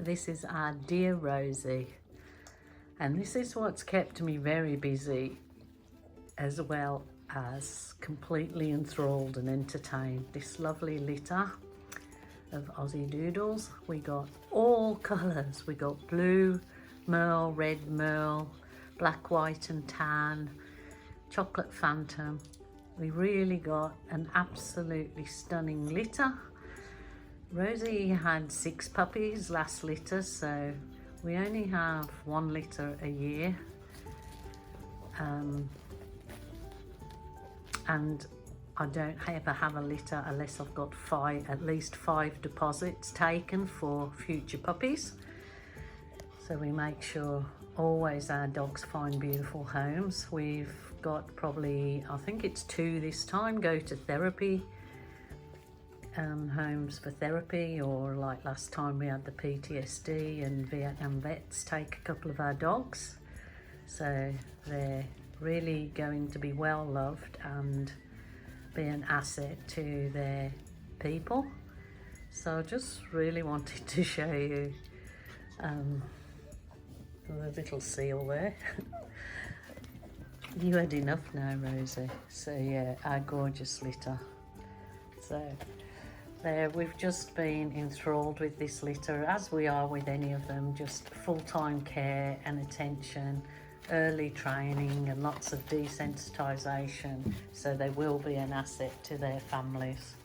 This is our dear Rosie, and this is what's kept me very busy, as well as completely enthralled and entertained. This lovely litter of Aussie Doodles. We got all colours. We got blue merle, red merle, black, white and tan, chocolate phantom. We really got an absolutely stunning litter. Rosie had 6 puppies last litter, so we only have 1 litter a year. And I don't ever have a litter unless I've got at least 5 deposits taken for future puppies. So we make sure always our dogs find beautiful homes. We've got probably, I think it's 2 this time, go to therapy, homes for therapy, or like last time we had the PTSD and Vietnam vets take a couple of our dogs. So they're really going to be well loved and be an asset to their people. So I just really wanted to show you the little seal there. You had enough now, Rosie. So yeah, our gorgeous litter. So there, we've just been enthralled with this litter, as we are with any of them, just full-time care and attention, early training and lots of desensitization, so they will be an asset to their families.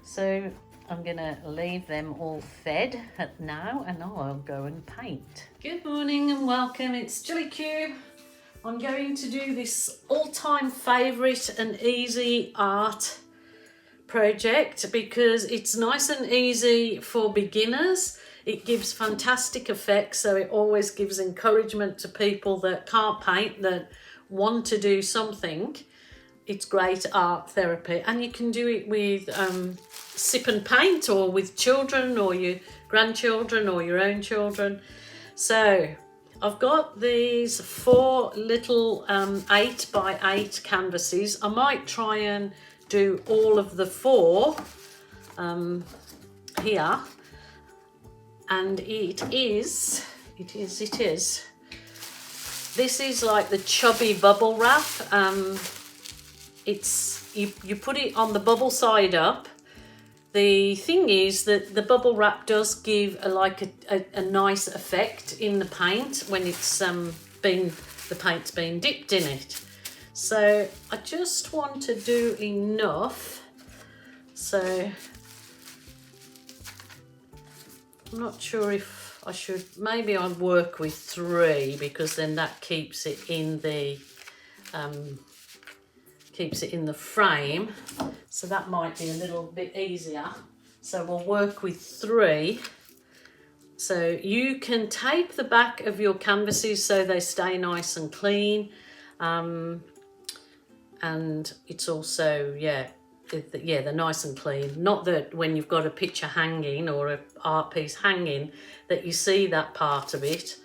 So I'm gonna leave them all fed now, and I'll go and paint. Good morning and welcome, it's Jilly Cube. I'm going to do this all-time favorite and easy art project because it's nice and easy for beginners. It gives fantastic effects, so it always gives encouragement to people that can't paint, that want to do something. It's great art therapy, and you can do it with sip and paint, or with children or your grandchildren or your own children. So I've got these 4 little 8 by 8 canvases. I might try and do all of the 4 here, and it is. This is like the chubby bubble wrap. It's you put it on the bubble side up. The thing is that the bubble wrap does give a nice effect in the paint when it's the paint's been dipped in it. So I just want to do enough. So I'm not sure if I should, maybe I'll work with 3, because then that keeps it in the frame. So that might be a little bit easier. So we'll work with 3. So you can tape the back of your canvases so they stay nice and clean. And it's also, they're nice and clean. Not that when you've got a picture hanging or an art piece hanging that you see that part of it.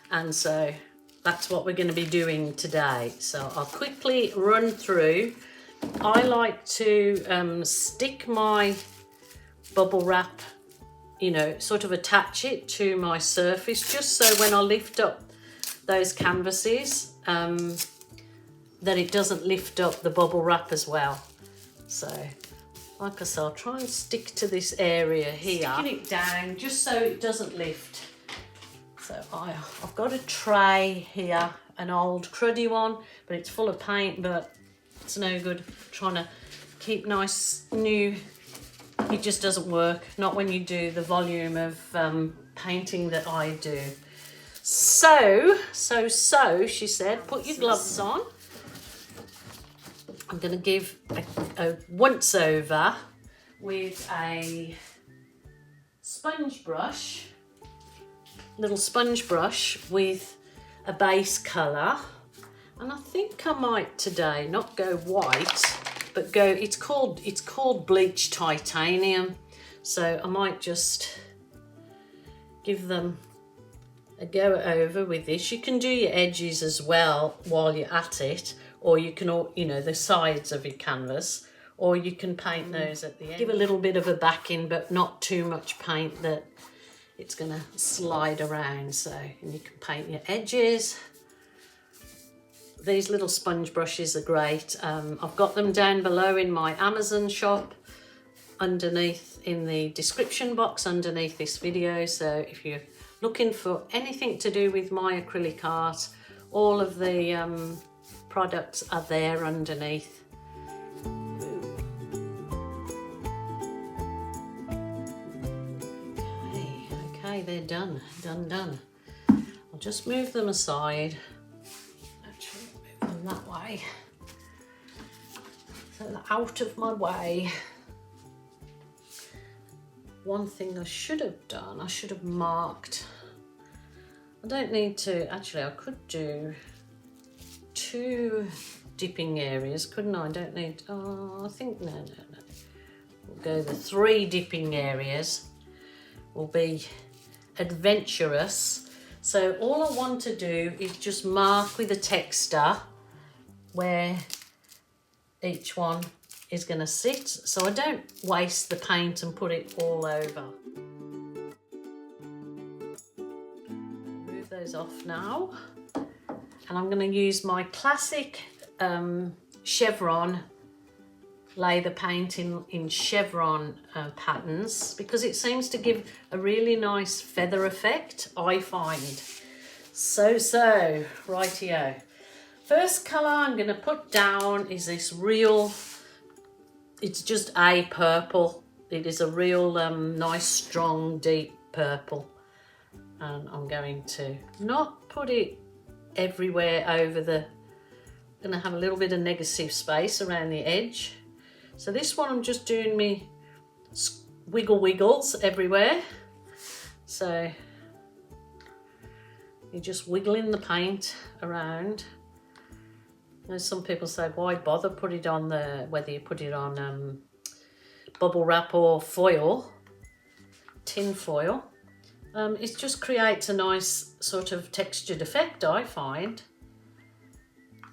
And so that's what we're going to be doing today. So I'll quickly run through. I like to stick my bubble wrap, sort of attach it to my surface, just so when I lift up those canvases, that it doesn't lift up the bubble wrap as well. So, like I said, I'll try and stick to this area here. Sticking it down just so it doesn't lift. So I've got a tray here, an old cruddy one, but it's full of paint, but it's no good trying to keep nice new. It just doesn't work, not when you do the volume of painting that I do. So, she said, put your gloves on. I'm going to give a once over with a sponge brush, little sponge brush with a base colour. And I think I might today not go white, but go, it's called bleached titanium. So I might just give them a go over with this. You can do your edges as well while you're at it, or you can, the sides of your canvas, or you can paint those at the end. Give a little bit of a backing, but not too much paint that it's going to slide around. So, and you can paint your edges. These little sponge brushes are great. I've got them down below in my Amazon shop, underneath in the description box underneath this video. So if you're looking for anything to do with my acrylic art, all of the products are there underneath. Okay, they're done. I'll just move them aside. Actually, move them that way. So they're out of my way. One thing I should have done, I should have marked. I don't need to, actually I could do 2 dipping areas, couldn't I? I don't need, oh, I think, no. We'll go the 3 dipping areas. Will be adventurous. So all I want to do is just mark with a texter where each one is going to sit, so I don't waste the paint and put it all over. Move those off now, and I'm going to use my classic chevron lather paint in chevron patterns, because it seems to give a really nice feather effect, I find. So rightio. First colour I'm going to put down is this real, it's just a purple. It is a real nice strong deep purple, and I'm going to not put it everywhere over the, I'm going to have a little bit of negative space around the edge. So this one I'm just doing me wiggles everywhere. So you're just wiggling the paint around. You know, some people say, why bother put it on the, whether you put it on bubble wrap or foil, tin foil. It just creates a nice sort of textured effect, I find.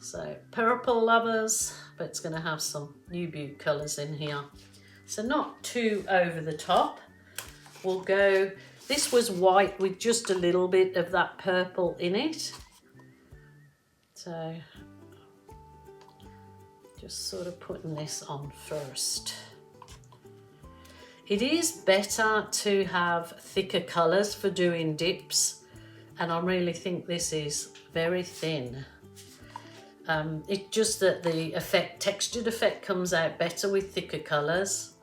So purple lovers, but it's going to have some New Beauty colours in here. So not too over the top. We'll go, this was white with just a little bit of that purple in it. So just sort of putting this on first. It is better to have thicker colours for doing dips, and I really think this is very thin. It's just that the textured effect comes out better with thicker colours,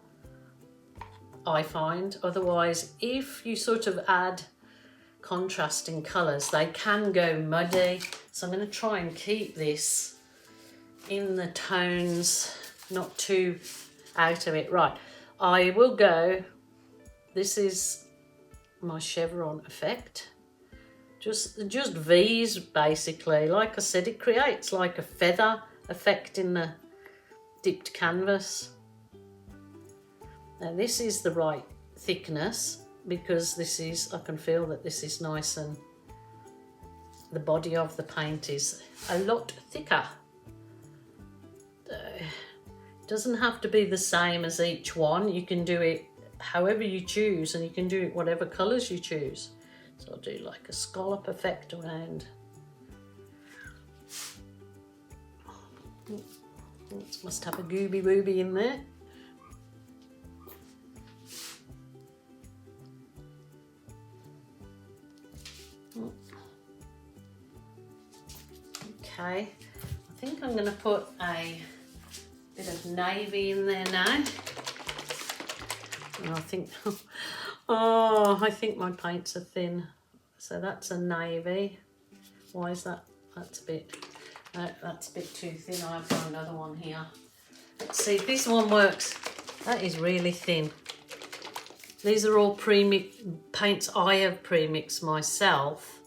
I find. Otherwise, if you sort of add contrasting colours, they can go muddy. So I'm going to try and keep this in the tones, not too out of it. Right, I will go, this is my chevron effect. Just V's basically. Like I said, it creates like a feather effect in the dipped canvas. Now this is the right thickness, because this is, I can feel that this is nice, and the body of the paint is a lot thicker. It doesn't have to be the same as each one. You can do it however you choose, and you can do it whatever colours you choose. So I'll do like a scallop effect around. It must have a gooby wooby in there. Okay, I think I'm going to put a bit of navy in there now. And I think, oh, I think my paints are thin. So that's a navy. Why is that? That's a bit, no, that's a bit too thin. I've got another one here. Let's see if this one works. That is really thin. These are all pre-mixed paints I have pre-mixed myself,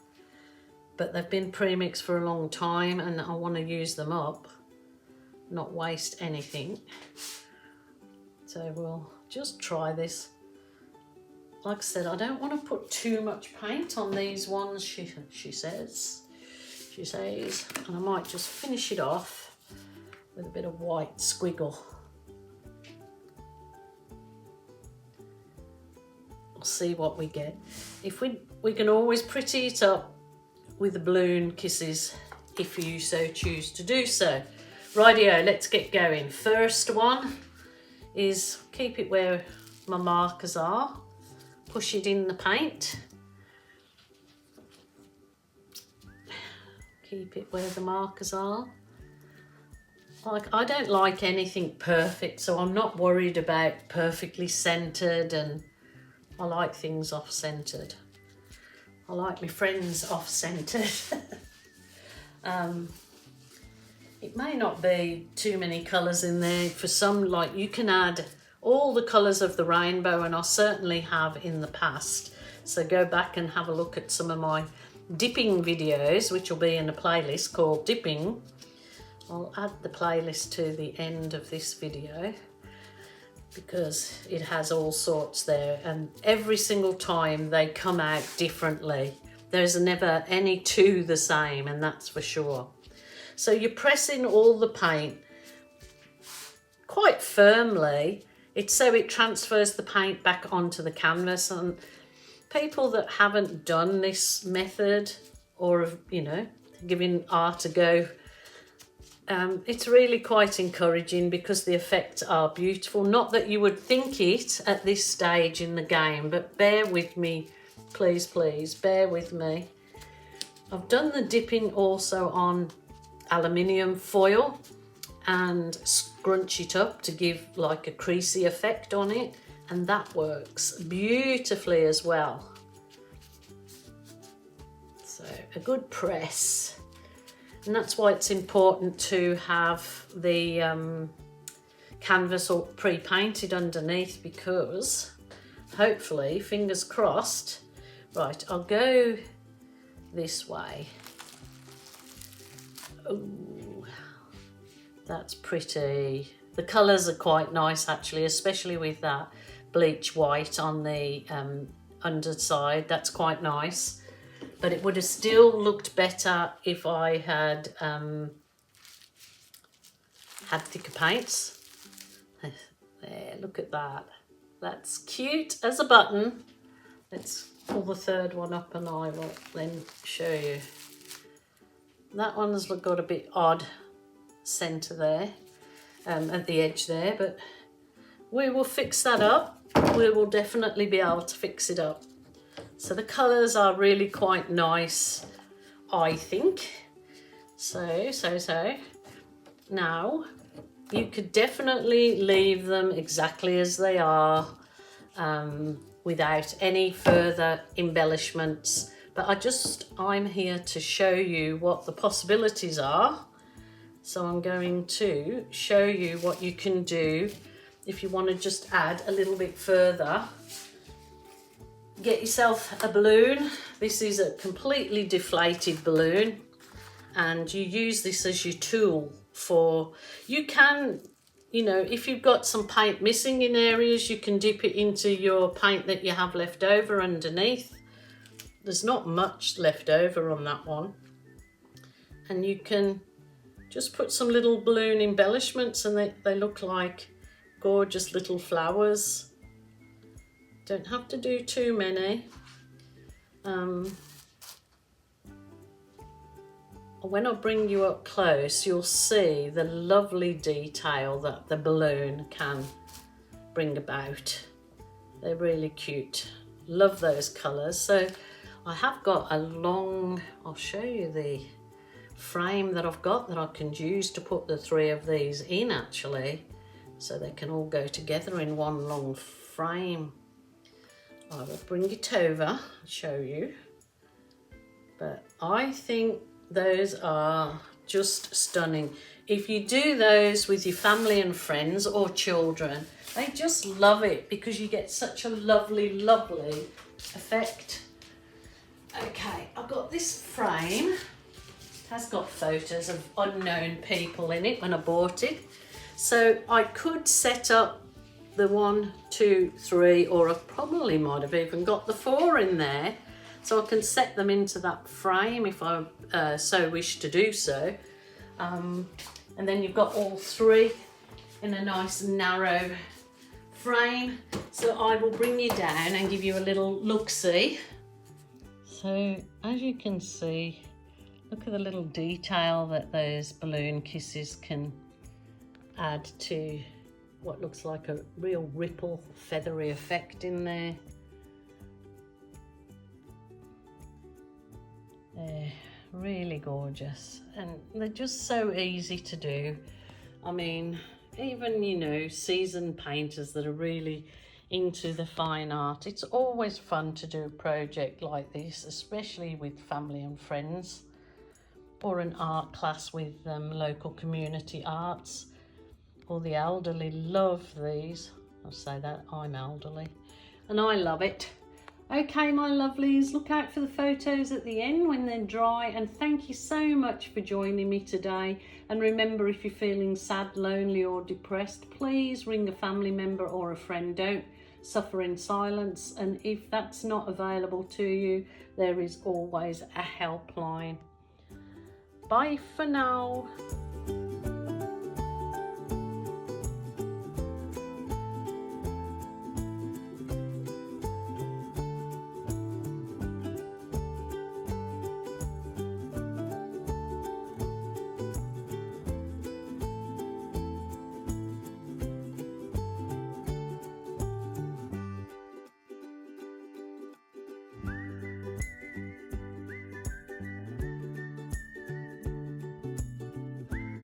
but they've been pre-mixed for a long time, and I want to use them up, not waste anything. So we'll just try this. Like I said, I don't want to put too much paint on these ones, she says, and I might just finish it off with a bit of white squiggle. see what we get. If we can always pretty it up with the balloon kisses if you so choose to do so. Rightio, let's get going. First one is keep it where my markers are, push it in the paint, keep it where the markers are. Like, I don't like anything perfect, so I'm not worried about perfectly centered, and I like things off-centered. I like my friends off-centered. It may not be too many colours in there. For some, like, you can add all the colours of the rainbow, and I certainly have in the past. So go back and have a look at some of my dipping videos, which will be in a playlist called Dipping. I'll add the playlist to the end of this video because it has all sorts there, and every single time they come out differently. There's never any two the same, and that's for sure. So you're pressing all the paint quite firmly. It's so it transfers the paint back onto the canvas, and people that haven't done this method or have, you know, giving art a go, it's really quite encouraging because the effects are beautiful. Not that you would think it at this stage in the game, but bear with me, please, please, bear with me. I've done the dipping also on aluminium foil and scrunch it up to give like a creasy effect on it, and that works beautifully as well. So a good press. And that's why it's important to have the canvas all pre-painted underneath, because hopefully, fingers crossed. Right, I'll go this way. Ooh, that's pretty. The colours are quite nice actually, especially with that bleach white on the underside. That's quite nice. But it would have still looked better if I had had thicker paints. There, look at that. That's cute as a button. Let's pull the third one up and I will then show you. That one's got a bit odd centre there, at the edge there, but we will fix that up. We will definitely be able to fix it up. So the colours are really quite nice, I think. So. Now, you could definitely leave them exactly as they are, without any further embellishments. But I'm here to show you what the possibilities are. So I'm going to show you what you can do if you want to just add a little bit further. Get yourself a balloon. This is a completely deflated balloon, and you use this as your tool for, you can, you know, if you've got some paint missing in areas, you can dip it into your paint that you have left over underneath. There's not much left over on that one. And you can just put some little balloon embellishments, and they look like gorgeous little flowers. Don't have to do too many. When I bring you up close, you'll see the lovely detail that the balloon can bring about. They're really cute. Love those colours. So I have got a long, I'll show you the frame that I've got that I can use to put the three of these in actually, so they can all go together in one long frame. I will bring it over and show you. But I think those are just stunning. If you do those with your family and friends or children, they just love it because you get such a lovely, lovely effect. Okay, I've got this frame. It has got photos of unknown people in it when I bought it. So I could set up the 1, 2, 3, or I probably might have even got the 4 in there, so I can set them into that frame if I so wish to do so. And then you've got all 3 in a nice narrow frame, so I will bring you down and give you a little look-see. So as you can see, look at the little detail that those balloon kisses can add to what looks like a real ripple feathery effect in there. They're really gorgeous, and they're just so easy to do. I mean, even, you know, seasoned painters that are really into the fine art, it's always fun to do a project like this, especially with family and friends, or an art class with local community arts, or the elderly love these. I'll say that, I'm elderly and I love it. Okay, my lovelies, look out for the photos at the end when they're dry, and thank you so much for joining me today. And remember, if you're feeling sad, lonely or depressed, please ring a family member or a friend. Don't suffer in silence, and if that's not available to you, there is always a helpline. Bye for now.